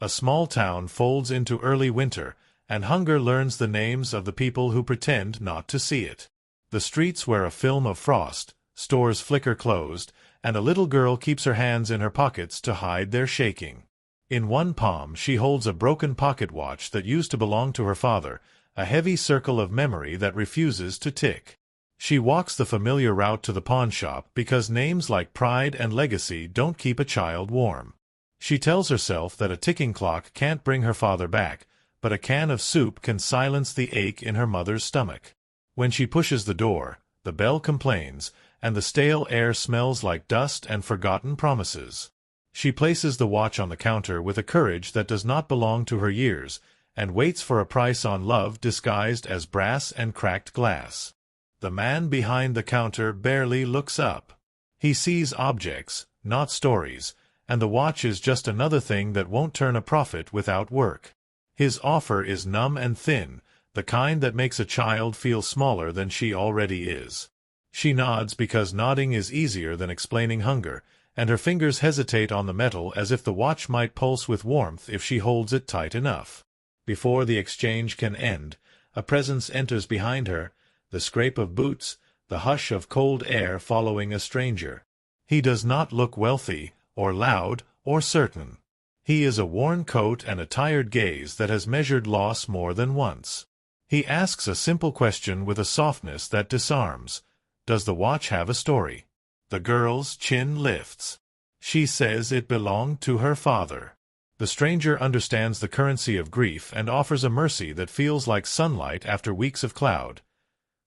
A small town folds into early winter, and hunger learns the names of the people who pretend not to see it. The streets wear a film of frost, stores flicker closed, and a little girl keeps her hands in her pockets to hide their shaking. In one palm she holds a broken pocket watch that used to belong to her father, a heavy circle of memory that refuses to tick. She walks the familiar route to the pawnshop because names like pride and legacy don't keep a child warm. She tells herself that a ticking clock can't bring her father back, but a can of soup can silence the ache in her mother's stomach. When she pushes the door, the bell complains, and the stale air smells like dust and forgotten promises. She places the watch on the counter with a courage that does not belong to her years, and waits for a price on love disguised as brass and cracked glass. The man behind the counter barely looks up. He sees objects, not stories, and the watch is just another thing that won't turn a profit without work. His offer is numb and thin, the kind that makes a child feel smaller than she already is. She nods because nodding is easier than explaining hunger, and her fingers hesitate on the metal as if the watch might pulse with warmth if she holds it tight enough. Before the exchange can end, a presence enters behind her, the scrape of boots, the hush of cold air following a stranger. He does not look wealthy, or loud, or certain. He is a worn coat and a tired gaze that has measured loss more than once. He asks a simple question with a softness that disarms. Does the watch have a story? The girl's chin lifts. She says it belonged to her father. The stranger understands the currency of grief and offers a mercy that feels like sunlight after weeks of cloud.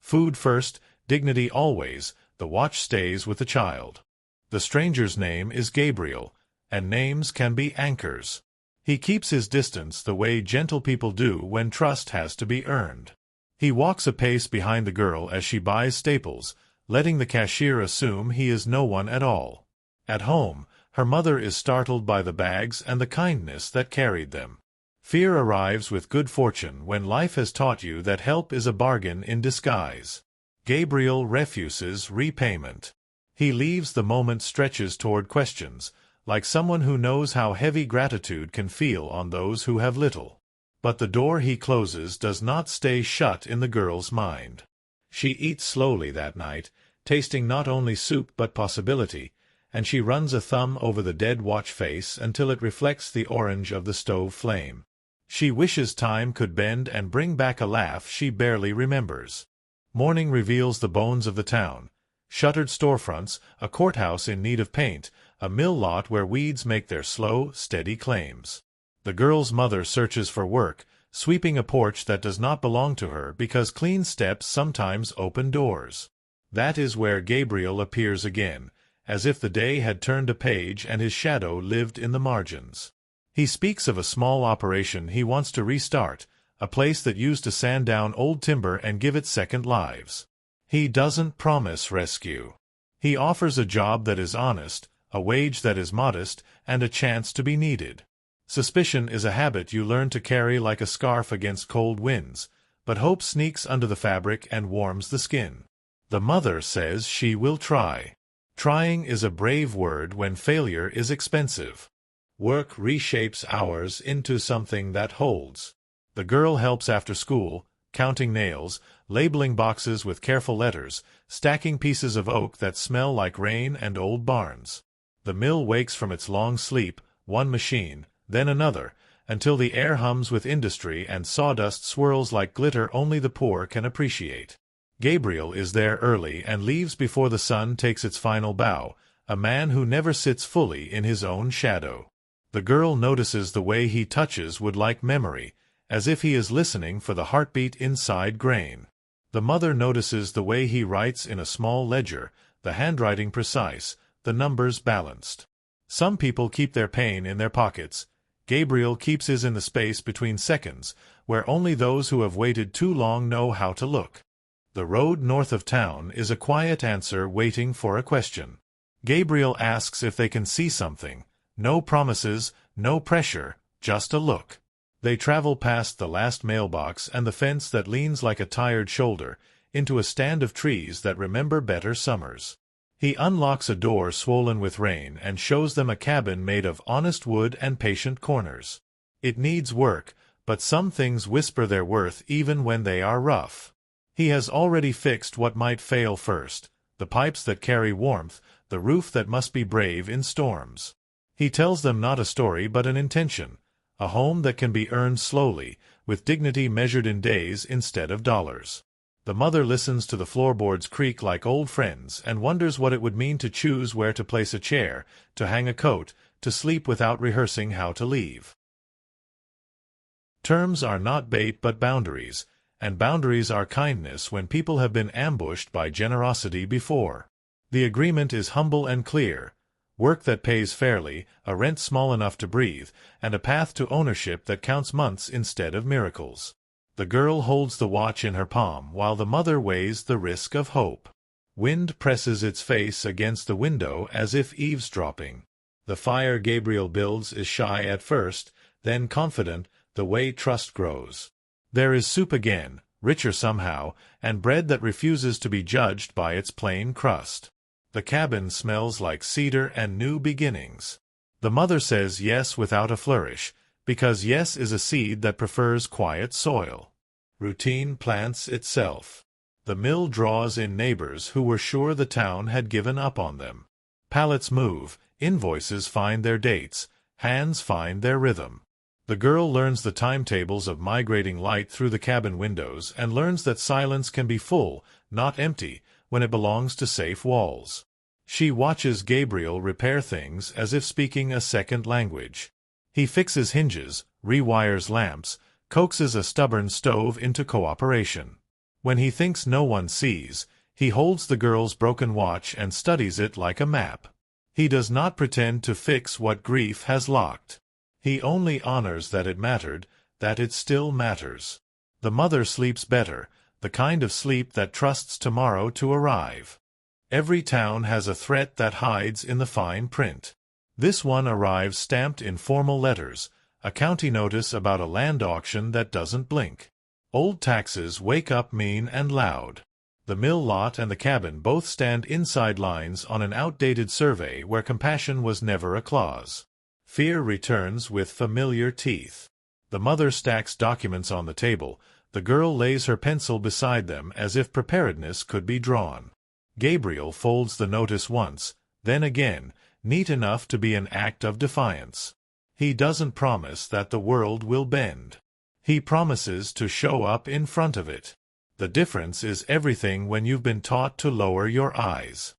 Food first, dignity always, the watch stays with the child. The stranger's name is Gabriel, and names can be anchors. He keeps his distance the way gentle people do when trust has to be earned. He walks a pace behind the girl as she buys staples, letting the cashier assume he is no one at all. At home, her mother is startled by the bags and the kindness that carried them. Fear arrives with good fortune when life has taught you that help is a bargain in disguise. Gabriel refuses repayment. He leaves the moment stretches toward questions, like someone who knows how heavy gratitude can feel on those who have little. But the door he closes does not stay shut in the girl's mind. She eats slowly that night, tasting not only soup but possibility, and she runs a thumb over the dead watch face until it reflects the orange of the stove flame. She wishes time could bend and bring back a laugh she barely remembers. Morning reveals the bones of the town. Shuttered storefronts, a courthouse in need of paint, a mill lot where weeds make their slow, steady claims. The girl's mother searches for work, sweeping a porch that does not belong to her because clean steps sometimes open doors. That is where Gabriel appears again, as if the day had turned a page and his shadow lived in the margins. He speaks of a small operation he wants to restart, a place that used to sand down old timber and give it second lives. He doesn't promise rescue. He offers a job that is honest, a wage that is modest, and a chance to be needed. Suspicion is a habit you learn to carry like a scarf against cold winds, but hope sneaks under the fabric and warms the skin. The mother says she will try. Trying is a brave word when failure is expensive. Work reshapes hours into something that holds. The girl helps after school, counting nails, labeling boxes with careful letters, stacking pieces of oak that smell like rain and old barns. The mill wakes from its long sleep, one machine, then another, until the air hums with industry and sawdust swirls like glitter only the poor can appreciate. Gabriel is there early and leaves before the sun takes its final bow, a man who never sits fully in his own shadow. The girl notices the way he touches wood-like memory, as if he is listening for the heartbeat inside grain. The mother notices the way he writes in a small ledger, the handwriting precise, the numbers balanced. Some people keep their pain in their pockets. Gabriel keeps his in the space between seconds, where only those who have waited too long know how to look. The road north of town is a quiet answer waiting for a question. Gabriel asks if they can see something. No promises, no pressure, just a look. They travel past the last mailbox and the fence that leans like a tired shoulder, into a stand of trees that remember better summers. He unlocks a door swollen with rain and shows them a cabin made of honest wood and patient corners. It needs work, but some things whisper their worth even when they are rough. He has already fixed what might fail first: the pipes that carry warmth, the roof that must be brave in storms. He tells them not a story but an intention, a home that can be earned slowly, with dignity measured in days instead of dollars. The mother listens to the floorboards creak like old friends and wonders what it would mean to choose where to place a chair, to hang a coat, to sleep without rehearsing how to leave. Terms are not bait but boundaries, and boundaries are kindness when people have been ambushed by generosity before. The agreement is humble and clear: work that pays fairly, a rent small enough to breathe, and a path to ownership that counts months instead of miracles. The girl holds the watch in her palm while the mother weighs the risk of hope. Wind presses its face against the window as if eavesdropping. The fire Gabriel builds is shy at first, then confident, the way trust grows. There is soup again, richer somehow, and bread that refuses to be judged by its plain crust. The cabin smells like cedar and new beginnings. The mother says yes without a flourish, because yes is a seed that prefers quiet soil. Routine plants itself. The mill draws in neighbors who were sure the town had given up on them. Pallets move, invoices find their dates, hands find their rhythm. The girl learns the timetables of migrating light through the cabin windows and learns that silence can be full, not empty, when it belongs to safe walls. She watches Gabriel repair things as if speaking a second language. He fixes hinges, rewires lamps, coaxes a stubborn stove into cooperation. When he thinks no one sees, he holds the girl's broken watch and studies it like a map. He does not pretend to fix what grief has locked. He only honors that it mattered, that it still matters. The mother sleeps better, the kind of sleep that trusts tomorrow to arrive. Every town has a threat that hides in the fine print. This one arrives stamped in formal letters, a county notice about a land auction that doesn't blink. Old taxes wake up mean and loud. The mill lot and the cabin both stand inside lines on an outdated survey where compassion was never a clause. Fear returns with familiar teeth. The mother stacks documents on the table. The girl lays her pencil beside them as if preparedness could be drawn. Gabriel folds the notice once, then again, neat enough to be an act of defiance. He doesn't promise that the world will bend. He promises to show up in front of it. The difference is everything when you've been taught to lower your eyes.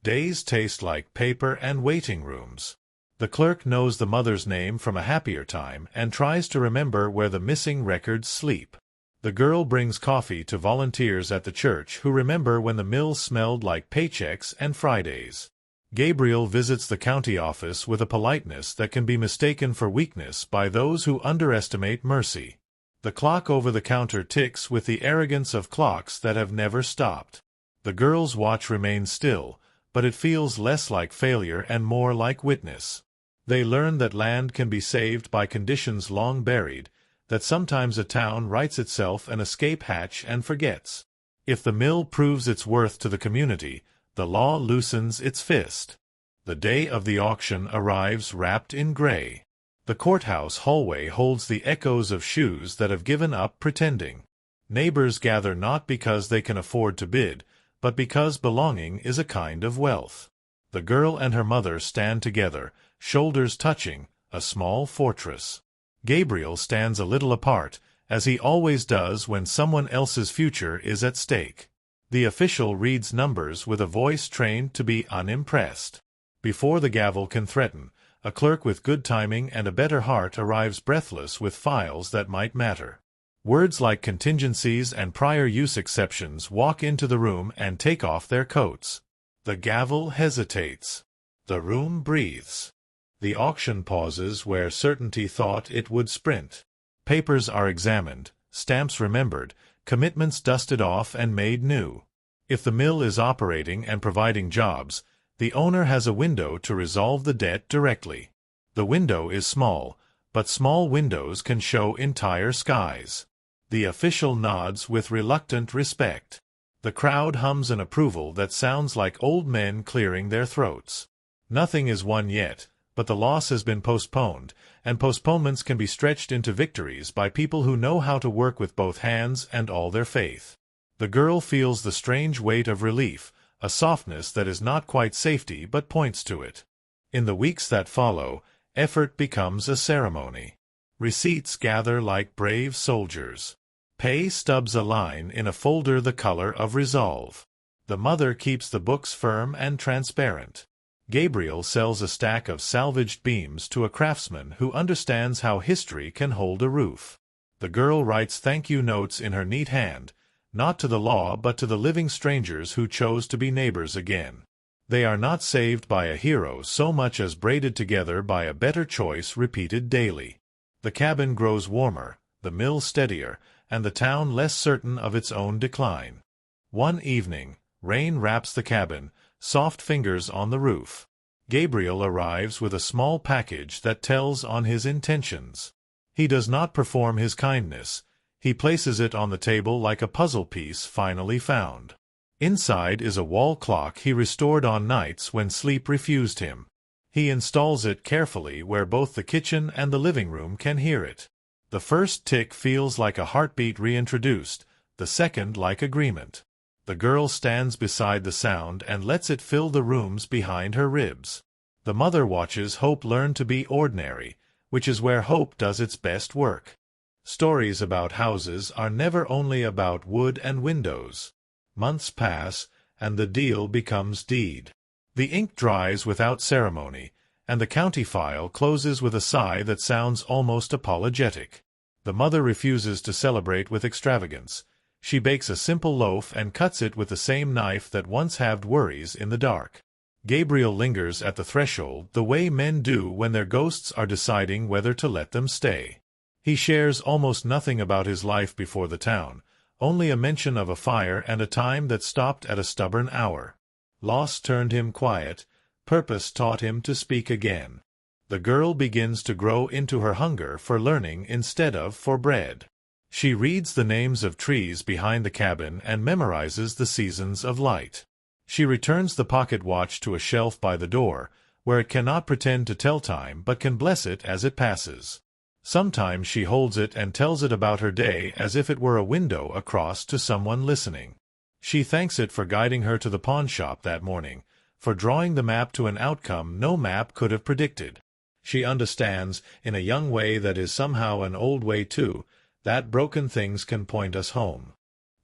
Days taste like paper and waiting rooms. The clerk knows the mother's name from a happier time and tries to remember where the missing records sleep. The girl brings coffee to volunteers at the church who remember when the mill smelled like paychecks and Fridays. Gabriel visits the county office with a politeness that can be mistaken for weakness by those who underestimate mercy. The clock over the counter ticks with the arrogance of clocks that have never stopped. The girl's watch remains still, but it feels less like failure and more like witness. They learn that land can be saved by conditions long buried, that sometimes a town writes itself an escape hatch and forgets. If the mill proves its worth to the community, the law loosens its fist. The day of the auction arrives wrapped in gray. The courthouse hallway holds the echoes of shoes that have given up pretending. Neighbors gather not because they can afford to bid, but because belonging is a kind of wealth. The girl and her mother stand together, shoulders touching, a small fortress. Gabriel stands a little apart, as he always does when someone else's future is at stake. The official reads numbers with a voice trained to be unimpressed. Before the gavel can threaten, a clerk with good timing and a better heart arrives breathless with files that might matter. Words like contingencies and prior use exceptions walk into the room and take off their coats. The gavel hesitates. The room breathes. The auction pauses where certainty thought it would sprint. Papers are examined, stamps remembered, commitments dusted off and made new. If the mill is operating and providing jobs, the owner has a window to resolve the debt directly. The window is small, but small windows can show entire skies. The official nods with reluctant respect. The crowd hums an approval that sounds like old men clearing their throats. Nothing is won yet, but the loss has been postponed, and postponements can be stretched into victories by people who know how to work with both hands and all their faith. The girl feels the strange weight of relief, a softness that is not quite safety but points to it. In the weeks that follow, effort becomes a ceremony. Receipts gather like brave soldiers. Pay stubs a line in a folder the color of resolve. The mother keeps the books firm and transparent. Gabriel sells a stack of salvaged beams to a craftsman who understands how history can hold a roof. The girl writes thank-you notes in her neat hand, not to the law but to the living strangers who chose to be neighbors again. They are not saved by a hero so much as braided together by a better choice repeated daily. The cabin grows warmer, the mill steadier, and the town less certain of its own decline. One evening, rain wraps the cabin, soft fingers on the roof. Gabriel arrives with a small package that tells on his intentions. He does not perform his kindness. He places it on the table like a puzzle piece finally found. Inside is a wall clock he restored on nights when sleep refused him. He installs it carefully where both the kitchen and the living room can hear it. The first tick feels like a heartbeat reintroduced, the second like agreement. The girl stands beside the sound and lets it fill the rooms behind her ribs. The mother watches hope learn to be ordinary, which is where hope does its best work. Stories about houses are never only about wood and windows. Months pass, and the deal becomes deed. The ink dries without ceremony, and the county file closes with a sigh that sounds almost apologetic. The mother refuses to celebrate with extravagance. She bakes a simple loaf and cuts it with the same knife that once halved worries in the dark. Gabriel lingers at the threshold the way men do when their ghosts are deciding whether to let them stay. He shares almost nothing about his life before the town, only a mention of a fire and a time that stopped at a stubborn hour. Loss turned him quiet, purpose taught him to speak again. The girl begins to grow into her hunger for learning instead of for bread. She reads the names of trees behind the cabin and memorizes the seasons of light. She returns the pocket watch to a shelf by the door, where it cannot pretend to tell time but can bless it as it passes. Sometimes she holds it and tells it about her day as if it were a window across to someone listening. She thanks it for guiding her to the pawn shop that morning, for drawing the map to an outcome no map could have predicted. She understands, in a young way that is somehow an old way too, that broken things can point us home.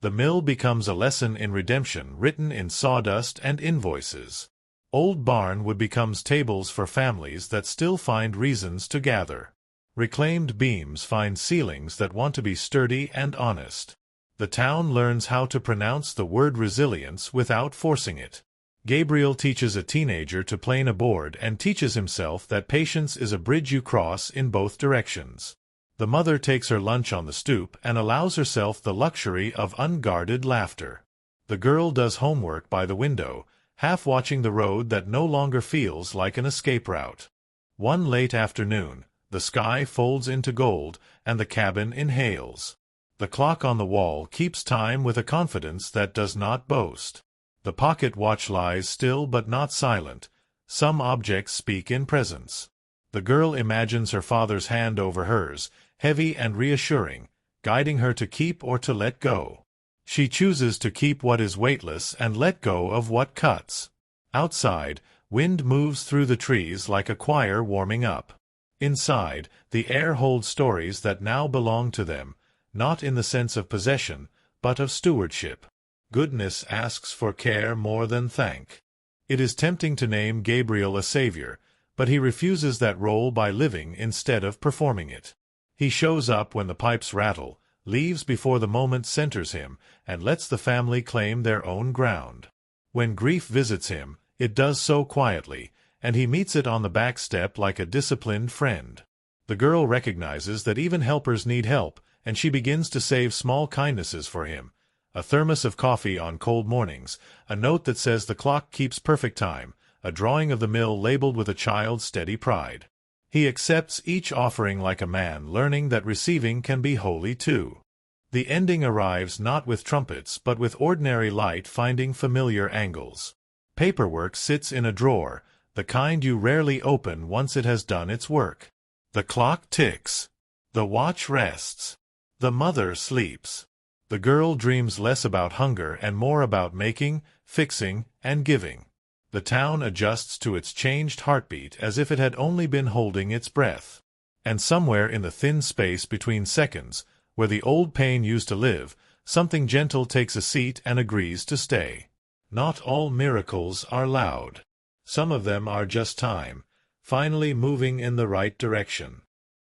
The mill becomes a lesson in redemption written in sawdust and invoices. Old barnwood becomes tables for families that still find reasons to gather. Reclaimed beams find ceilings that want to be sturdy and honest. The town learns how to pronounce the word resilience without forcing it. Gabriel teaches a teenager to plane a board and teaches himself that patience is a bridge you cross in both directions. The mother takes her lunch on the stoop and allows herself the luxury of unguarded laughter. The girl does homework by the window, half watching the road that no longer feels like an escape route. One late afternoon, the sky folds into gold, and the cabin inhales. The clock on the wall keeps time with a confidence that does not boast. The pocket watch lies still but not silent. Some objects speak in presence. The girl imagines her father's hand over hers, heavy and reassuring, guiding her to keep or to let go. She chooses to keep what is weightless and let go of what cuts. Outside, wind moves through the trees like a choir warming up. Inside, the air holds stories that now belong to them, not in the sense of possession, but of stewardship. Goodness asks for care more than thank. It is tempting to name Gabriel a savior, but he refuses that role by living instead of performing it. He shows up when the pipes rattle, leaves before the moment centers him, and lets the family claim their own ground. When grief visits him, it does so quietly, and he meets it on the back step like a disciplined friend. The girl recognizes that even helpers need help, and she begins to save small kindnesses for him. A thermos of coffee on cold mornings, a note that says the clock keeps perfect time, a drawing of the mill labeled with a child's steady pride. He accepts each offering like a man learning that receiving can be holy too. The ending arrives not with trumpets but with ordinary light finding familiar angles. Paperwork sits in a drawer, the kind you rarely open once it has done its work. The clock ticks. The watch rests. The mother sleeps. The girl dreams less about hunger and more about making, fixing, and giving. The town adjusts to its changed heartbeat as if it had only been holding its breath. And somewhere in the thin space between seconds, where the old pain used to live, something gentle takes a seat and agrees to stay. Not all miracles are loud. Some of them are just time, finally moving in the right direction.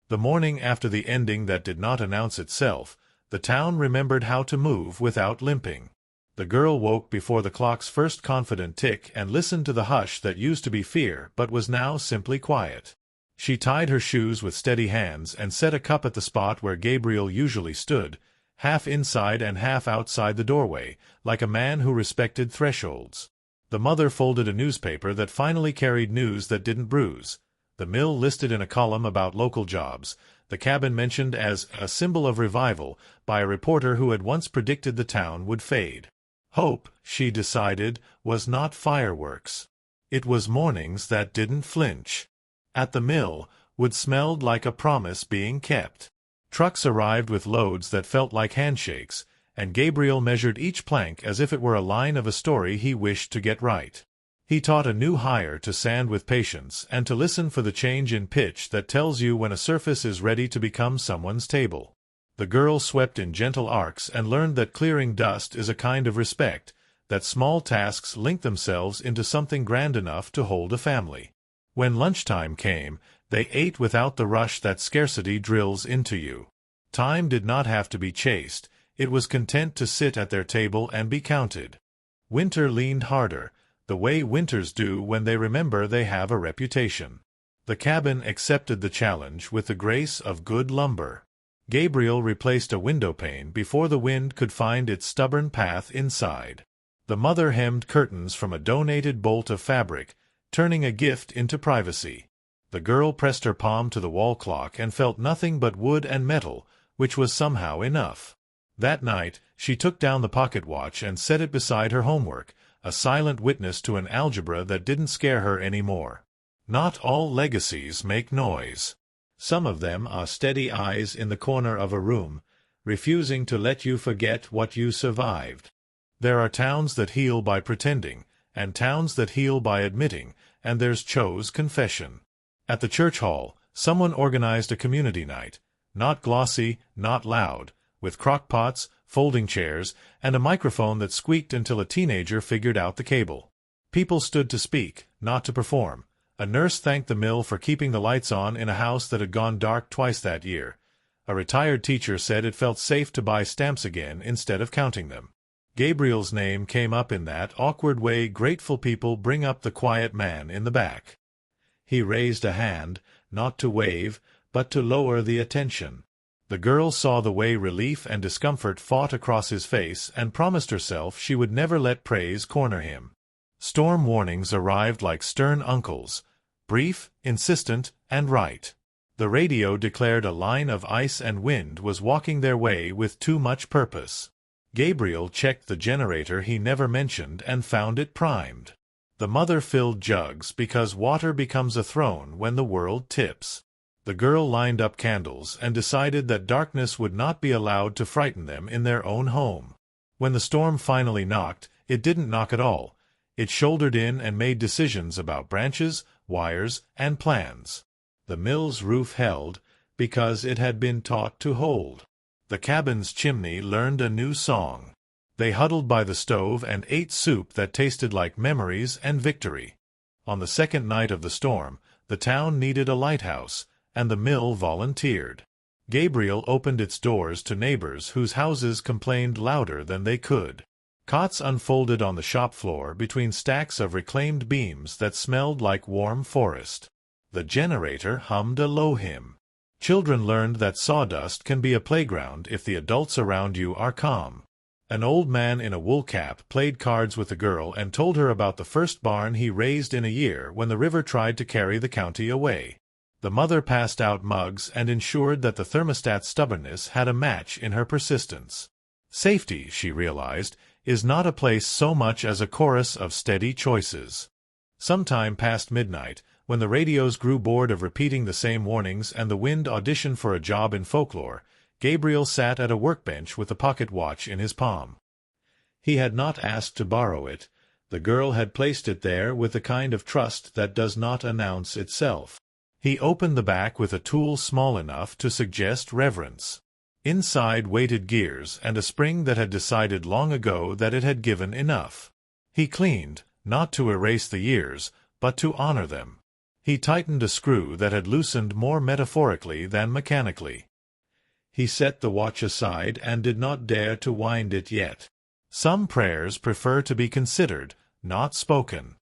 The morning after the ending that did not announce itself, the town remembered how to move without limping. The girl woke before the clock's first confident tick and listened to the hush that used to be fear but was now simply quiet. She tied her shoes with steady hands and set a cup at the spot where Gabriel usually stood, half inside and half outside the doorway, like a man who respected thresholds. The mother folded a newspaper that finally carried news that didn't bruise. The mill listed in a column about local jobs, the cabin mentioned as a symbol of revival by a reporter who had once predicted the town would fade. Hope, she decided, was not fireworks. It was mornings that didn't flinch. At the mill, wood smelled like a promise being kept. Trucks arrived with loads that felt like handshakes, and Gabriel measured each plank as if it were a line of a story he wished to get right. He taught a new hire to sand with patience and to listen for the change in pitch that tells you when a surface is ready to become someone's table. The girl swept in gentle arcs and learned that clearing dust is a kind of respect, that small tasks link themselves into something grand enough to hold a family. When lunchtime came, they ate without the rush that scarcity drills into you. Time did not have to be chased. It was content to sit at their table and be counted. Winter leaned harder, the way winters do when they remember they have a reputation. The cabin accepted the challenge with the grace of good lumber. Gabriel replaced a windowpane before the wind could find its stubborn path inside. The mother hemmed curtains from a donated bolt of fabric, turning a gift into privacy. The girl pressed her palm to the wall clock and felt nothing but wood and metal, which was somehow enough. That night, she took down the pocket watch and set it beside her homework, a silent witness to an algebra that didn't scare her any more. Not all legacies make noise. Some of them are steady eyes in the corner of a room, refusing to let you forget what you survived. There are towns that heal by pretending, and towns that heal by admitting, and there's Cho's confession. At the church hall, someone organized a community night, not glossy, not loud, with crock-pots, folding chairs, and a microphone that squeaked until a teenager figured out the cable. People stood to speak, not to perform. A nurse thanked the mill for keeping the lights on in a house that had gone dark twice that year. A retired teacher said it felt safe to buy stamps again instead of counting them. Gabriel's name came up in that awkward way grateful people bring up the quiet man in the back. He raised a hand, not to wave, but to lower the attention. The girl saw the way relief and discomfort fought across his face and promised herself she would never let praise corner him. Storm warnings arrived like stern uncles, brief, insistent, and right. The radio declared a line of ice and wind was walking their way with too much purpose. Gabriel checked the generator he never mentioned and found it primed. The mother filled jugs because water becomes a throne when the world tips. The girl lined up candles and decided that darkness would not be allowed to frighten them in their own home. When the storm finally knocked, it didn't knock at all. It shouldered in and made decisions about branches, wires, and plans. The mill's roof held, because it had been taught to hold. The cabin's chimney learned a new song. They huddled by the stove and ate soup that tasted like memories and victory. On the second night of the storm, the town needed a lighthouse, and the mill volunteered. Gabriel opened its doors to neighbors whose houses complained louder than they could. Cots unfolded on the shop floor between stacks of reclaimed beams that smelled like warm forest. The generator hummed a low hymn. Children learned that sawdust can be a playground if the adults around you are calm. An old man in a wool cap played cards with the girl and told her about the first barn he raised in a year when the river tried to carry the county away. The mother passed out mugs and ensured that the thermostat's stubbornness had a match in her persistence. Safety, she realized, is not a place so much as a chorus of steady choices. Sometime past midnight, when the radios grew bored of repeating the same warnings and the wind auditioned for a job in folklore, Gabriel sat at a workbench with the pocket watch in his palm. He had not asked to borrow it. The girl had placed it there with the kind of trust that does not announce itself. He opened the back with a tool small enough to suggest reverence. Inside waited gears and a spring that had decided long ago that it had given enough. He cleaned, not to erase the years, but to honor them. He tightened a screw that had loosened more metaphorically than mechanically. He set the watch aside and did not dare to wind it yet. Some prayers prefer to be considered, not spoken.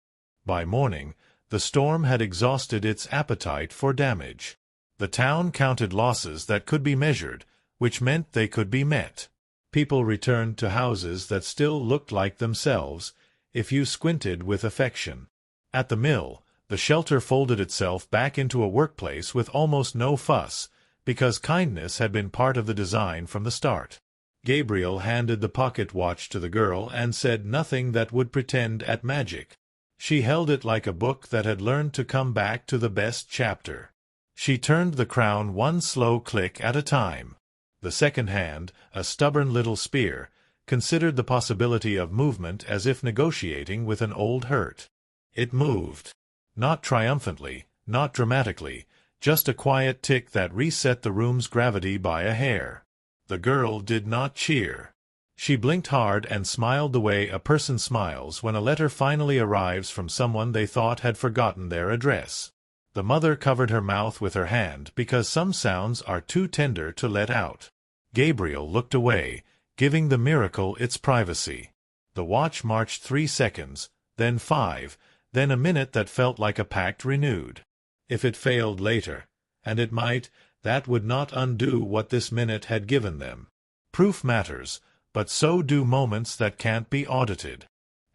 By morning, the storm had exhausted its appetite for damage. The town counted losses that could be measured, which meant they could be met. People returned to houses that still looked like themselves, if you squinted with affection. At the mill, the shelter folded itself back into a workplace with almost no fuss, because kindness had been part of the design from the start. Gabriel handed the pocket watch to the girl and said nothing that would pretend at magic. She held it like a book that had learned to come back to the best chapter. She turned the crown one slow click at a time. The second hand, a stubborn little spear, considered the possibility of movement as if negotiating with an old hurt. It moved. Not triumphantly, not dramatically, just a quiet tick that reset the room's gravity by a hair. The girl did not cheer. She blinked hard and smiled the way a person smiles when a letter finally arrives from someone they thought had forgotten their address. The mother covered her mouth with her hand because some sounds are too tender to let out. Gabriel looked away, giving the miracle its privacy. The watch marched 3 seconds, then 5, then a minute that felt like a pact renewed. If it failed later, and it might, that would not undo what this minute had given them. Proof matters, but so do moments that can't be audited.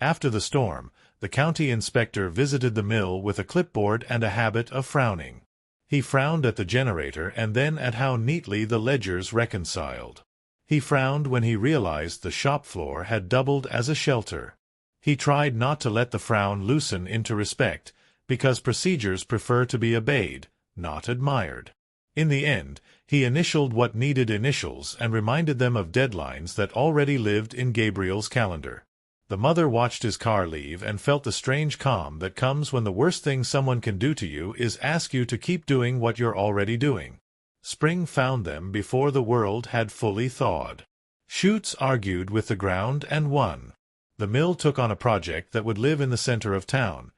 After the storm, the county inspector visited the mill with a clipboard and a habit of frowning. He frowned at the generator and then at how neatly the ledgers reconciled. He frowned when he realized the shop floor had doubled as a shelter. He tried not to let the frown loosen into respect, because procedures prefer to be obeyed, not admired. In the end, he initialed what needed initials and reminded them of deadlines that already lived in Gabriel's calendar. The mother watched his car leave and felt the strange calm that comes when the worst thing someone can do to you is ask you to keep doing what you're already doing. Spring found them before the world had fully thawed. Shoots argued with the ground and won. The mill took on a project that would live in the center of town.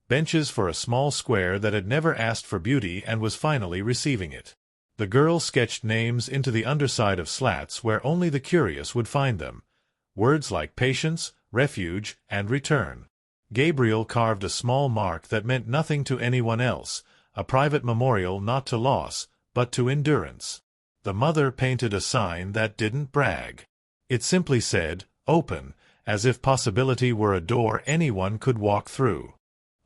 Benches for a small square that had never asked for beauty and was finally receiving it. The girl sketched names into the underside of slats where only the curious would find them. Words like patience, refuge, and return. Gabriel carved a small mark that meant nothing to anyone else, a private memorial not to loss, but to endurance. The mother painted a sign that didn't brag. It simply said, "Open," as if possibility were a door anyone could walk through.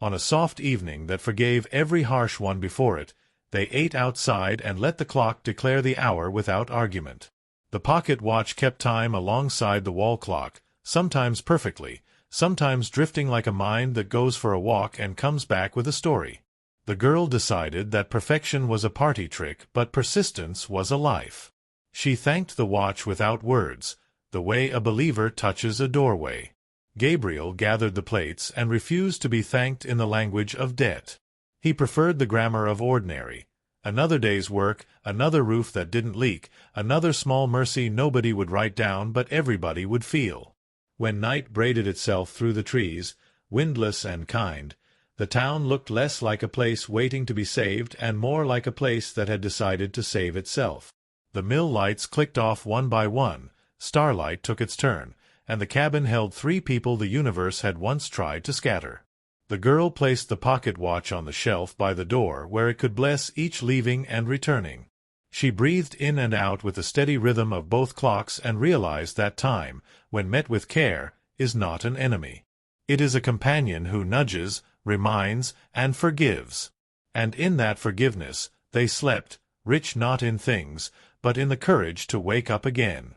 On a soft evening that forgave every harsh one before it, they ate outside and let the clock declare the hour without argument. The pocket watch kept time alongside the wall clock, sometimes perfectly, sometimes drifting like a mind that goes for a walk and comes back with a story. The girl decided that perfection was a party trick, but persistence was a life. She thanked the watch without words, the way a believer touches a doorway. Gabriel gathered the plates and refused to be thanked in the language of debt. He preferred the grammar of ordinary. Another day's work, another roof that didn't leak, another small mercy nobody would write down but everybody would feel. When night braided itself through the trees, windless and kind, the town looked less like a place waiting to be saved and more like a place that had decided to save itself. The mill lights clicked off one by one, starlight took its turn, and the cabin held 3 people the universe had once tried to scatter. The girl placed the pocket watch on the shelf by the door where it could bless each leaving and returning. She breathed in and out with the steady rhythm of both clocks and realized that time, when met with care, is not an enemy. It is a companion who nudges, reminds, and forgives. And in that forgiveness, they slept, rich not in things, but in the courage to wake up again.